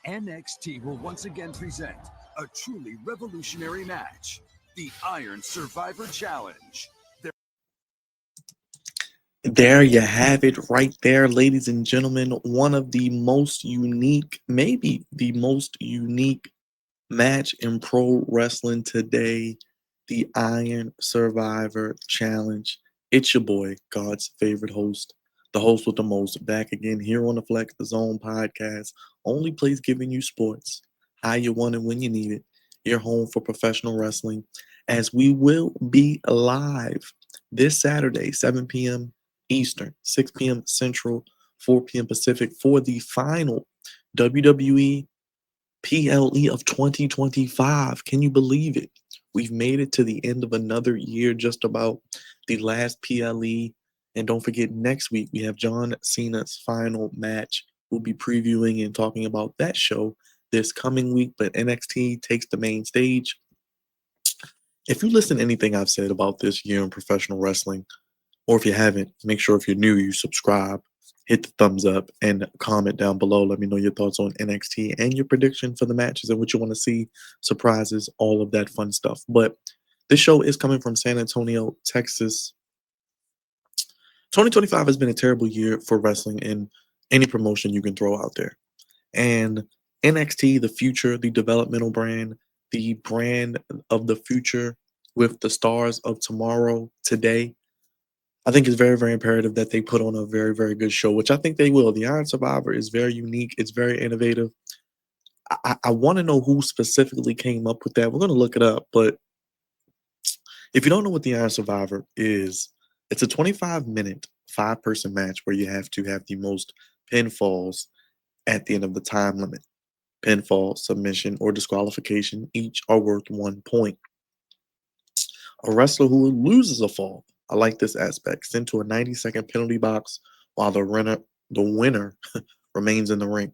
NXT will once again present a truly revolutionary match, the Iron Survivor Challenge. There you have it right there, ladies and gentlemen. One of the most unique, maybe the most unique match in pro wrestling today, the Iron Survivor Challenge. It's your boy, God's favorite host, the host with the most, back again here on the Flex the Zone podcast. Only place giving you sports, how you want it when you need it. Your home for professional wrestling, as we will be live this Saturday, 7 p.m. Eastern, 6 p.m. Central, 4 p.m. Pacific for the final WWE PLE of 2025. Can you believe it? We've made it to the end of another year, just about the last PLE. And don't forget, next week we have John Cena's final match. We'll be previewing and talking about that show this coming week, but NXT takes the main stage. If you listen to anything I've said about this year in professional wrestling, or if you haven't, make sure if you're new, you subscribe, hit the thumbs up, and comment down below. Let me know your thoughts on NXT and your prediction for the matches and what you want to see, surprises, all of that fun stuff. But this show is coming from San Antonio, Texas. 2025 has been a terrible year for wrestling in any promotion you can throw out there. And NXT, the future, the developmental brand, the brand of the future with the stars of tomorrow, today, I think it's very, very imperative that they put on a very, very good show, which I think they will. The Iron Survivor is very unique. It's very innovative. I want to know who specifically came up with that. We're going to look it up. But if you don't know what the Iron Survivor is, it's a 25-minute, five-person match where you have to have the most pinfalls at the end of the time limit. Pinfall, submission, or disqualification each are worth 1 point. A wrestler who loses a fall, I like this aspect, sent to a 90-second penalty box while the winner remains in the ring.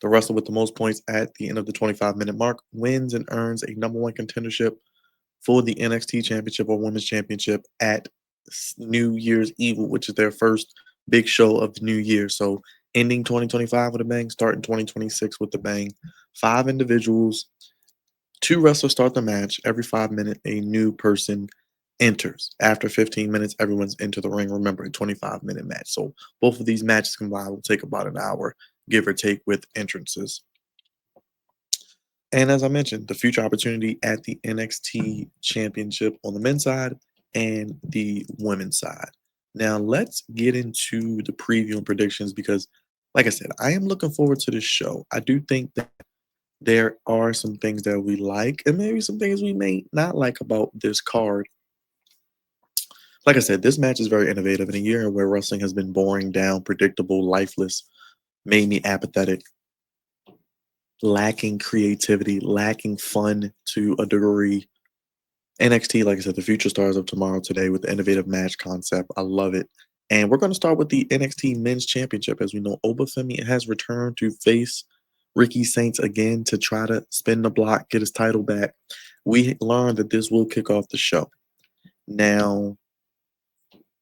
The wrestler with the most points at the end of the 25-minute mark wins and earns a number one contendership for the NXT Championship or Women's Championship at New Year's Eve, which is their first big show of the new year. So ending 2025 with a bang, starting 2026 with a bang. 5 individuals, 2 wrestlers start the match. Every 5 minutes, a new person enters. After 15 minutes, everyone's into the ring. Remember, a 25-minute match. So both of these matches combined will take about an hour, give or take, with entrances. And as I mentioned, the future opportunity at the NXT Championship on the men's side and the women's side. Now, let's get into the preview and predictions because, like I said, I am looking forward to this show. I do think that there are some things that we like and maybe some things we may not like about this card. Like I said, this match is very innovative in a year where wrestling has been boring, down, predictable, lifeless, made me apathetic, lacking creativity, lacking fun to a degree. NXT, like I said, the future stars of tomorrow today with the innovative match concept. I love it. And we're going to start with the NXT Men's Championship. As we know, Obafemi has returned to face Ricky Saints again to try to spin the block, get his title back. We learned that this will kick off the show. Now,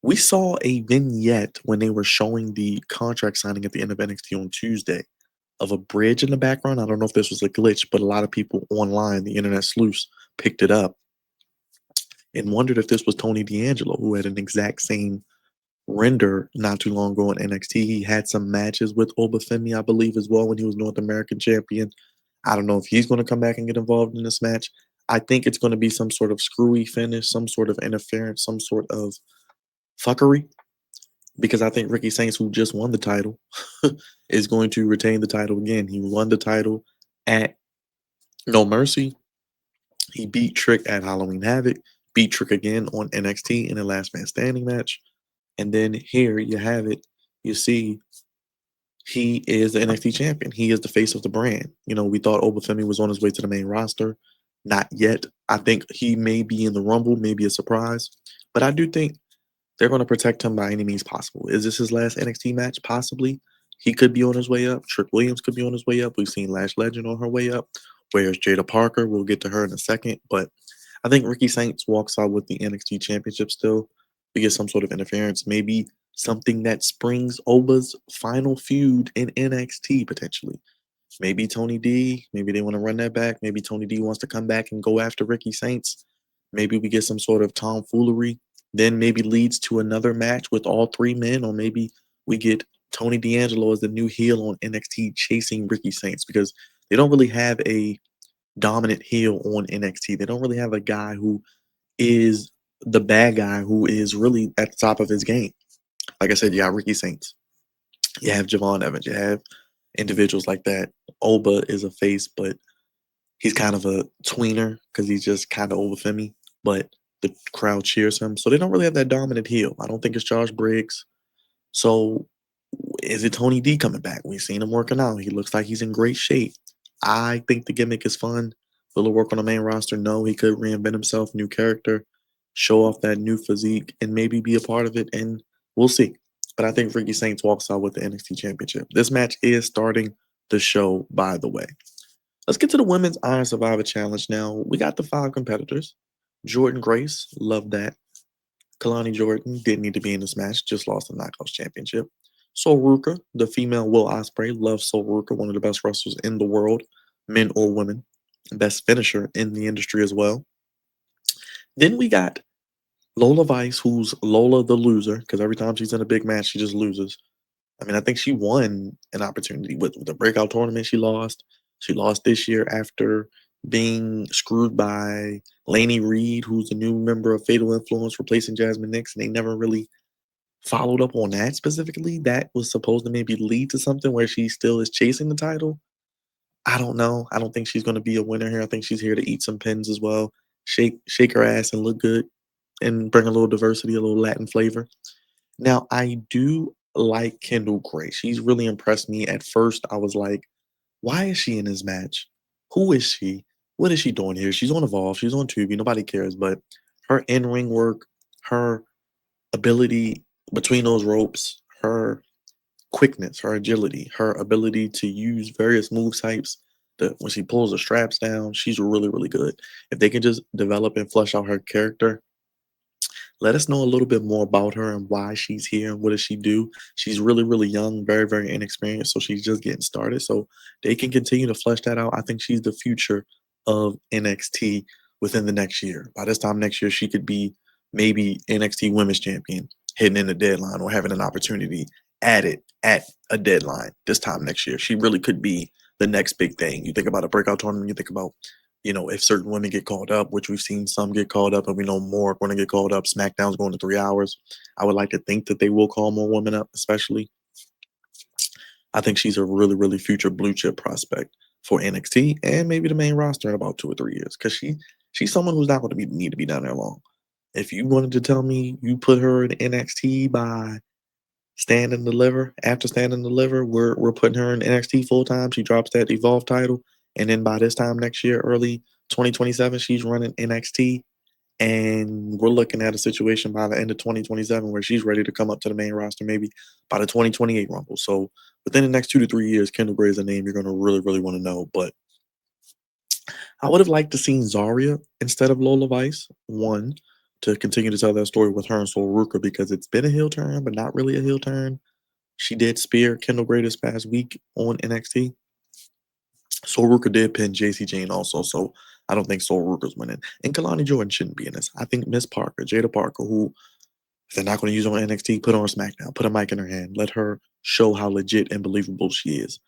we saw a vignette when they were showing the contract signing at the end of NXT on Tuesday of a bridge in the background. I don't know if this was a glitch, but a lot of people online, the internet sleuths, picked it up and wondered if this was Tony D'Angelo, who had an exact same render not too long ago in NXT. He had some matches with Obafemi, I believe, as well when he was North American champion. I don't know if he's going to come back and get involved in this match. I think it's going to be some sort of screwy finish, some sort of interference, some sort of fuckery, because I think Ricky Saints, who just won the title, is going to retain the title again. He won the title at No Mercy. He beat Trick at Halloween Havoc, beat Trick again on NXT in a last man standing match. And then here you have it. You see, he is the NXT champion. He is the face of the brand. You know, we thought Obafemi was on his way to the main roster. Not yet. I think he may be in the Rumble, maybe a surprise. But I do think they're going to protect him by any means possible. Is this his last NXT match? Possibly. He could be on his way up. Trick Williams could be on his way up. We've seen Lash Legend on her way up. Where's Jada Parker? We'll get to her in a second. But I think Ricky Saints walks out with the NXT championship still. We get some sort of interference. Maybe something that springs Oba's final feud in NXT potentially. Maybe Tony D. Maybe they want to run that back. Maybe Tony D wants to come back and go after Ricky Saints. Maybe we get some sort of tomfoolery. Then maybe leads to another match with all three men, or maybe we get Tony D'Angelo as the new heel on NXT chasing Ricky Saints, because they don't really have a dominant heel on NXT. They don't really have a guy who is the bad guy who is really at the top of his game. Like I said, you got Ricky Saints. You have Javon Evans. You have individuals like that. Oba is a face, but he's kind of a tweener because he's just kind of over Femi, but the crowd cheers him. So they don't really have that dominant heel. I don't think it's Josh Briggs. So is it Tony D coming back? We've seen him working out. He looks like he's in great shape. I think the gimmick is fun. Will it work on the main roster? No, he could reinvent himself, new character, show off that new physique, and maybe be a part of it, and we'll see. But I think Ricky Saints walks out with the NXT Championship. This match is starting the show, by the way. Let's get to the Women's Iron Survivor Challenge now. We got the 5 competitors. Jordan Grace, love that. Kalani Jordan didn't need to be in this match, just lost the Knockouts Championship. Sol Ruka, the female Will Ospreay, love Sol Ruka, one of the best wrestlers in the world, men or women. Best finisher in the industry as well. Then we got Lola Vice, who's Lola the loser, because every time she's in a big match, she just loses. I mean, I think she won an opportunity with the breakout tournament she lost. She lost this year after being screwed by Lainey Reed, who's a new member of Fatal Influence, replacing Jasmine Nix, and they never really followed up on that specifically. That was supposed to maybe lead to something where she still is chasing the title. I don't know. I don't think she's going to be a winner here. I think she's here to eat some pins as well, shake her ass and look good, and bring a little diversity, a little Latin flavor. Now, I do like Kendall Gray. She's really impressed me. At first, I was like, why is she in this match? Who is she? What is she doing here? She's on Evolve. She's on Tubi. Nobody cares. But her in-ring work, her ability between those ropes, her quickness, her agility, her ability to use various move types. When she pulls the straps down, she's really, really good. If they can just develop and flesh out her character, let us know a little bit more about her and why she's here and what does she do. She's really, really young, very, very inexperienced, so she's just getting started. So they can continue to flesh that out. I think she's the future of NXT within the next year. By this time next year, she could be maybe NXT Women's Champion, hitting in the deadline or having an opportunity at it at a deadline this time next year. She really could be the next big thing. You think about a breakout tournament, you think about, if certain women get called up, which we've seen some get called up, and we know more are going to get called up. SmackDown's going to 3 hours. I would like to think that they will call more women up, especially. I think she's a really, really future blue chip prospect for NXT and maybe the main roster in about 2 or 3 years, because she's someone who's not going to need to be down there long. If you wanted to tell me you put her in NXT by Stand and Deliver, after Stand and Deliver, we're putting her in NXT full time. She drops that Evolve title, and then by this time next year, early 2027, she's running NXT, and we're looking at a situation by the end of 2027 where she's ready to come up to the main roster, maybe by the 2028 Rumble. So within the next 2 to 3 years, Kendall Gray is a name you're going to really, really want to know. But I would have liked to seen Zarya instead of Lola Vice. One, to continue to tell that story with her and Sol Ruka, because it's been a heel turn, but not really a heel turn. She did spear Kendall Gray this past week on NXT. Sol Ruka did pin JC Jane also, so I don't think Sol Ruka's winning. And Kalani Jordan shouldn't be in this. I think Miss Parker, Jada Parker, who, if they're not going to use her on NXT, put her on SmackDown, put a mic in her hand, let her show how legit and believable she is.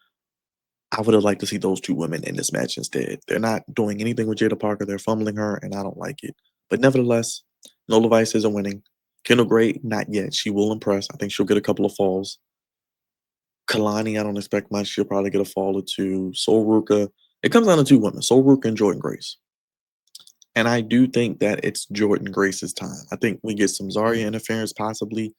I would have liked to see those 2 women in this match instead. They're not doing anything with Jada Parker. They're fumbling her, and I don't like it. But nevertheless, Lola Vice isn't winning. Kendall Gray, not yet. She will impress. I think she'll get a couple of falls. Kalani, I don't expect much. She'll probably get a fall or 2. Sol Ruka, it comes down to 2 women, Sol Ruka and Jordan Grace. And I do think that it's Jordan Grace's time. I think we get some Zarya interference, possibly.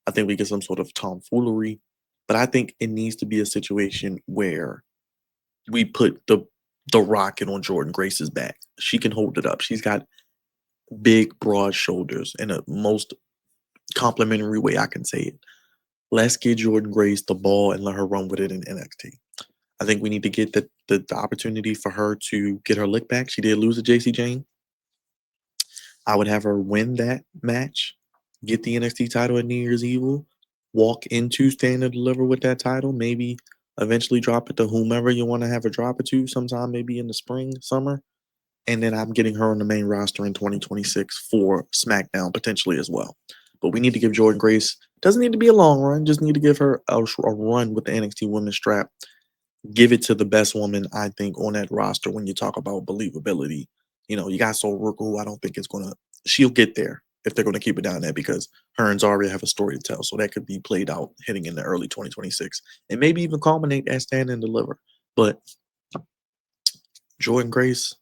I think we get some sort of tomfoolery. But I think it needs to be a situation where we put the rocket on Jordan Grace's back. She can hold it up. She's got big, broad shoulders in a most complimentary way I can say it. Let's get Jordan Grace the ball and let her run with it in NXT. I think we need to get the opportunity for her to get her lick back. She did lose to JC Jane. I would have her win that match, get the NXT title at New Year's Evil, walk into Stand and Deliver with that title, maybe Eventually drop it to whomever you want to have her drop it to sometime maybe in the spring, summer. And then I'm getting her on the main roster in 2026 for SmackDown potentially as well. But we need to give Jordan Grace, doesn't need to be a long run, just need to give her a run with the NXT Women's strap. Give it to the best woman, I think, on that roster when you talk about believability. You know, you got Sol Ruka, who I don't think is going to, she'll get there if they're going to keep it down there because her and Zarya have a story to tell. So that could be played out hitting in the early 2026 and maybe even culminate at Stand and Deliver. But Jordan Grace,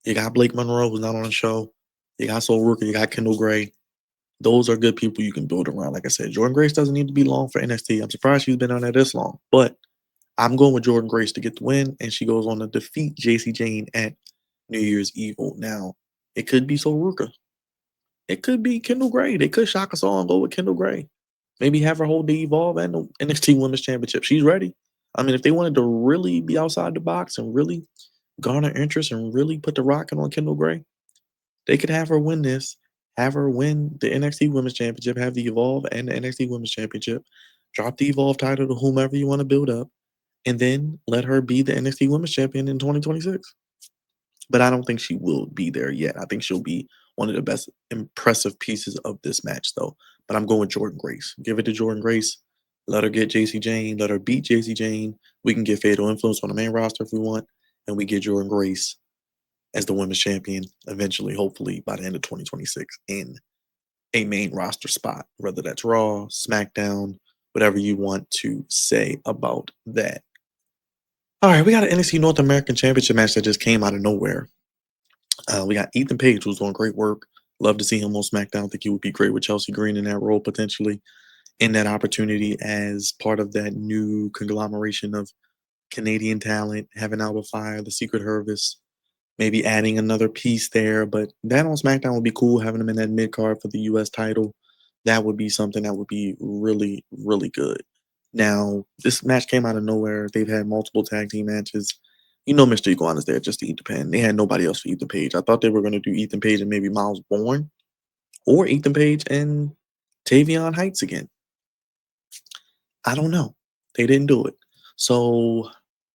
you got Blake Monroe, who's not on the show. You got Sol Ruka, you got Kendall Gray. Those are good people you can build around. Like I said, Jordan Grace doesn't need to be long for NXT. I'm surprised she's been on there this long. But I'm going with Jordan Grace to get the win, and she goes on to defeat JC Jane at New Year's Evil. Now, it could be Sol Ruka. It could be Kendall Gray. They could shock us all and go with Kendall Gray. Maybe have her hold the Evolve and the NXT Women's Championship. She's ready. I mean, if they wanted to really be outside the box and really garner interest and really put the rocking on Kendall Gray, they could have her win this, have her win the NXT Women's Championship, have the Evolve and the NXT Women's Championship, drop the Evolve title to whomever you want to build up, and then let her be the NXT Women's Champion in 2026. But I don't think she will be there yet. I think she'll be one of the best impressive pieces of this match, though. But I'm going with Jordan Grace. Give it to Jordan Grace. Let her get JC Jane. Let her beat JC Jane. We can get Fatal Influence on the main roster if we want. And we get Jordan Grace as the women's champion eventually, hopefully by the end of 2026 in a main roster spot, whether that's Raw, SmackDown, whatever you want to say about that. All right, we got an NXT North American Championship match that just came out of nowhere. We got Ethan Page, who's doing great work. Love to see him on SmackDown. I think he would be great with Chelsea Green in that role potentially, in that opportunity as part of that new conglomeration of Canadian talent, having Alba Fire, the Secret Service, maybe adding another piece there. But that on SmackDown would be cool, having him in that mid card for the US title. That would be something that would be really, really good. Now, this match came out of nowhere. They've had multiple tag team matches. You know, Mr. Iguana's there just to eat the pen. They had nobody else for Ethan Page. I thought they were going to do Ethan Page and maybe Miles Bourne or Ethan Page and Tavion Heights again. I don't know. They didn't do it. So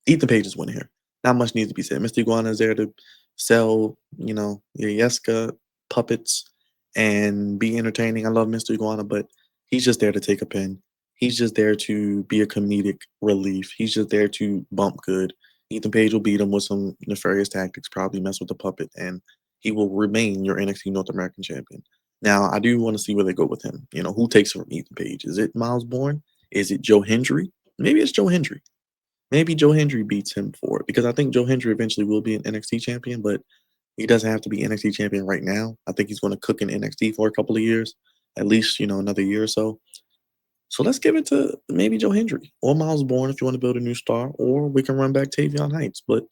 Ethan Page is winning here. Not much needs to be said. Mr. Iguana is there to sell, you know, your Yeska puppets and be entertaining. I love Mr. Iguana, but he's just there to take a pin. He's just there to be a comedic relief. He's just there to bump good. Ethan Page will beat him with some nefarious tactics, probably mess with the puppet, and he will remain your NXT North American champion. Now, I do want to see where they go with him. You know, who takes it from Ethan Page? Is it Miles Bourne? Is it Joe Hendry? Maybe it's Joe Hendry. Maybe Joe Hendry beats him for it because I think Joe Hendry eventually will be an NXT champion, but he doesn't have to be NXT champion right now. I think he's going to cook in NXT for a couple of years, at least, you know, another year or so. So let's give it to maybe Joe Hendry or Miles Bourne if you want to build a new star, or we can run back Tavion Heights. But,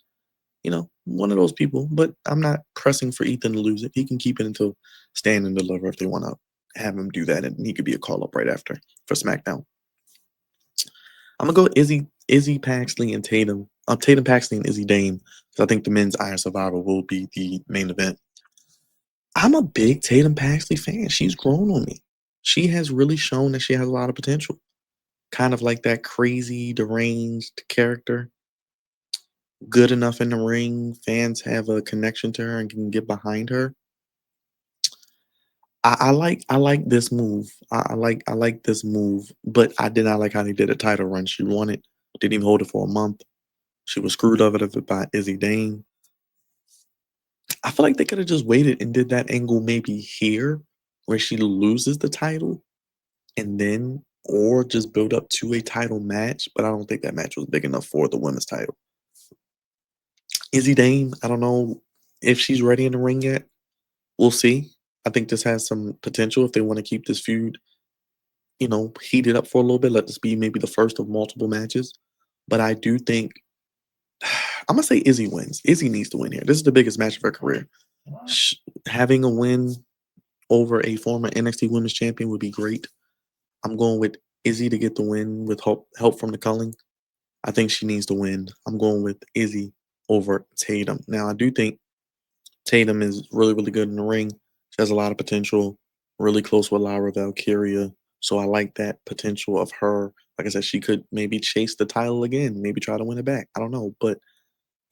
you know, one of those people. But I'm not pressing for Ethan to lose it. He can keep it until Stand and Deliver if they want to have him do that, and he could be a call up right after for SmackDown. I'm gonna go with Izzy Paxley and Tatum. Tatum Paxley and Izzy Dame because I think the men's Iron Survivor will be the main event. I'm a big Tatum Paxley fan. She's grown on me. She has really shown that she has a lot of potential. Kind of like that crazy, deranged character. Good enough in the ring. Fans have a connection to her and can get behind her. I like this move. I like this move, but I did not like how they did a title run. She won it, didn't even hold it for a month. She was screwed of it by Izzy Dane. I feel like they could have just waited and did that angle maybe here, where she loses the title, and then or just build up to a title match. But I don't think that match was big enough for the women's title. Izzy Dane, I don't know if she's ready in the ring yet. We'll see. I think this has some potential if they want to keep this feud, you know, heated up for a little bit. Let this be maybe the first of multiple matches. But I do think I'm gonna say Izzy wins. Izzy needs to win here. This is the biggest match of her career. Having a win over a former NXT Women's Champion would be great. I'm going with Izzy to get the win with help from the Culling. I think she needs to win. I'm going with Izzy over Tatum. Now, I do think Tatum is really, really good in the ring. She has a lot of potential, really close with Lyra Valkyria. So I like that potential of her Like I said, she could maybe chase the title again, maybe try to win it back. I don't know. But,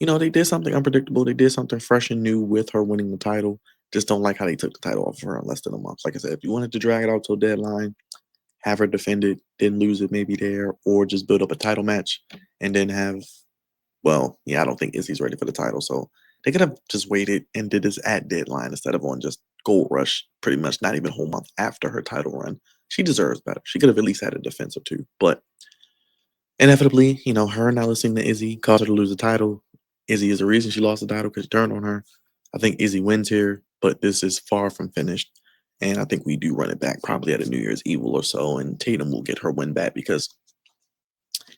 they did something unpredictable. They did something fresh and new with her winning the title. Just don't like how they took the title off of her in less than a month. Like I said, if you wanted to drag it out till deadline, have her defend it, then lose it maybe there, or just build up a title match and then have, well, yeah, I don't think Izzy's ready for the title. So they could have just waited and did this at deadline instead of on just Gold Rush, pretty much not even a whole month after her title run. She deserves better. She could have at least had a defense or two. But inevitably, her not listening to Izzy caused her to lose the title. Izzy is the reason she lost the title because she turned on her. I think Izzy wins here, but this is far from finished. And I think we do run it back probably at a New Year's Evil or so, and Tatum will get her win back because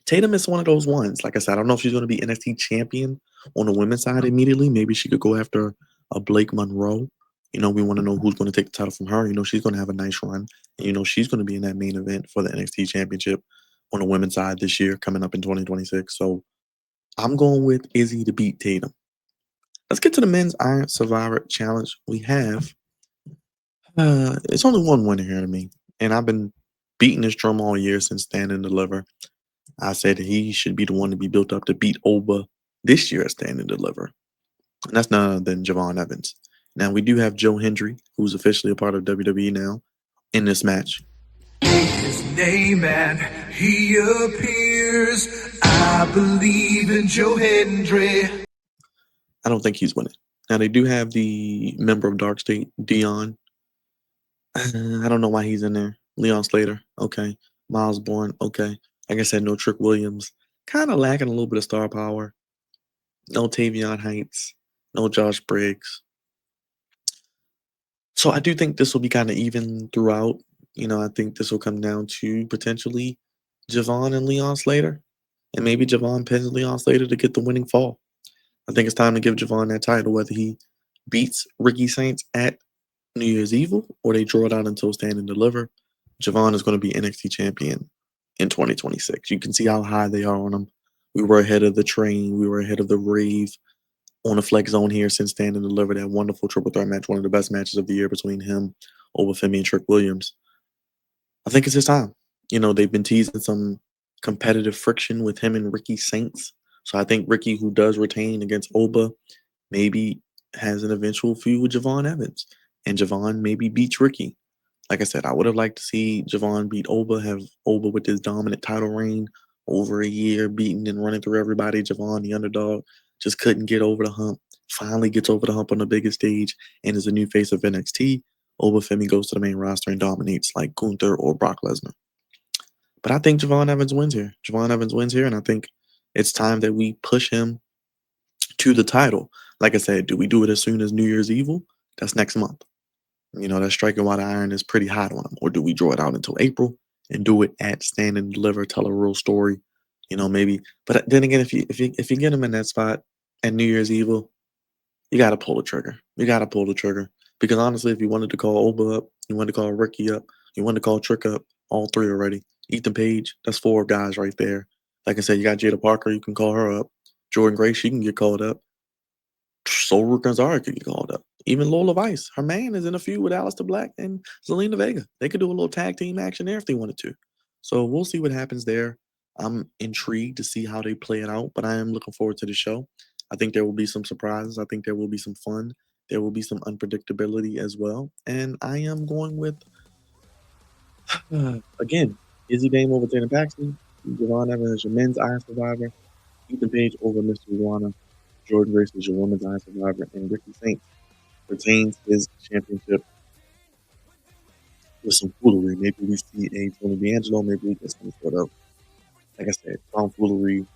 Tatum is one of those ones. Like I said, I don't know if she's going to be NXT champion on the women's side immediately. Maybe she could go after a Blake Monroe. We want to know who's going to take the title from her. She's going to have a nice run. And, she's going to be in that main event for the NXT championship on the women's side this year, coming up in 2026. So I'm going with Izzy to beat Tatum. Let's get to the men's Iron Survivor Challenge. We have, it's only one winner here to me. And I've been beating this drum all year since Stand and Deliver. I said he should be the one to be built up to beat Oba this year at Stand and Deliver. And that's none other than Javon Evans. Now, we do have Joe Hendry, who's officially a part of WWE now, in this match. His name and he appears. I believe in Joe Hendry. I don't think he's winning. Now, they do have the member of Dark State, Dion. I don't know why he's in there. Leon Slater, okay. Miles Bourne, okay. Like I said, no Trick Williams. Kind of lacking a little bit of star power. No Tavion Heights. No Josh Briggs. So I do think this will be kind of even throughout. I think this will come down to potentially Javon and Leon Slater. And maybe Javon pins Leon Slater to get the winning fall. I think it's time to give Javon that title, whether he beats Ricky Saints at New Year's Evil or they draw it out until Stand and Deliver. Javon is going to be NXT champion in 2026. You can see how high they are on him. We were ahead of the train. We were ahead of the rave on the flex zone here since Stand and Deliver that wonderful triple threat match, one of the best matches of the year between him, Obafemi, and Trick Williams. I think it's his time. They've been teasing some competitive friction with him and Ricky Saints. So I think Ricky, who does retain against Oba, maybe has an eventual feud with Javon Evans. And Javon maybe beats Ricky. Like I said, I would have liked to see Javon beat Oba, have Oba with his dominant title reign over a year, beating and running through everybody. Javon, the underdog, just couldn't get over the hump. Finally gets over the hump on the biggest stage and is a new face of NXT. Obafemi goes to the main roster and dominates like Gunther or Brock Lesnar. But I think Javon Evans wins here. Javon Evans wins here, and I think it's time that we push him to the title. Like I said, do we do it as soon as New Year's Evil? That's next month. That striking while the iron is pretty hot on him. Or do we draw it out until April and do it at Stand and Deliver, tell a real story? Maybe. But then again, if you get him in that spot at New Year's Evil, you got to pull the trigger. You got to pull the trigger. Because honestly, if you wanted to call Oba up, you wanted to call Ricky up, you wanted to call Trick up, all three already. Ethan Page, that's four guys right there. Like I said, you got Jada Parker, you can call her up. Jordan Grace, she can get called up. Soul Gonzaga could get called up. Even Lola Vice, her man is in a feud with Aleister Black and Zelina Vega. They could do a little tag team action there if they wanted to. So we'll see what happens there. I'm intrigued to see how they play it out, but I am looking forward to the show. I think there will be some surprises. I think there will be some fun. There will be some unpredictability as well. And I am going with, again, Izzy Dame over Tatum Paxton, Javon Evans as your men's Iron Survivor, Ethan Page over Mr. Iguana, Jordan Grace is your women's Iron Survivor, and Ricky Saints retains his championship with some foolery. Maybe we see a Tony D'Angelo, maybe we get some sort of, like I said, tomfoolery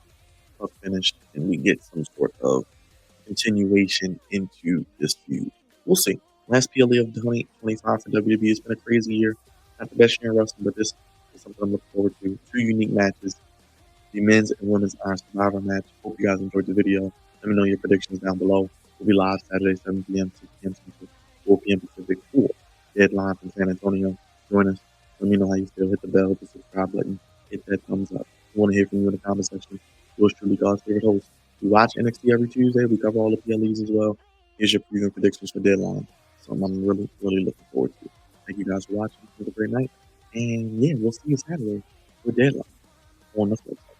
of finish, and we get some sort of continuation into this feud. We'll see. Last PLE of 2025 for WWE. It's been a crazy year. Not the best year in wrestling, but this is something I'm looking forward to. Two unique matches. The men's and women's Iron Survivor match. Hope you guys enjoyed the video. Let me know your predictions down below. We'll be live Saturday, 7 p.m., 6 p.m. Central, 4 p.m. Pacific, for Deadline from San Antonio. Join us. Let me know how you feel. Hit the bell, hit the subscribe button, hit that thumbs up. I want to hear from you in the comment section. Yours truly, God's favorite host. We watch NXT every Tuesday. We cover all the PLEs as well. Here's your preview and predictions for Deadline. Something I'm really, really looking forward to. Thank you guys for watching. Have a great night. And yeah, we'll see you Saturday for Deadline. on the flip side.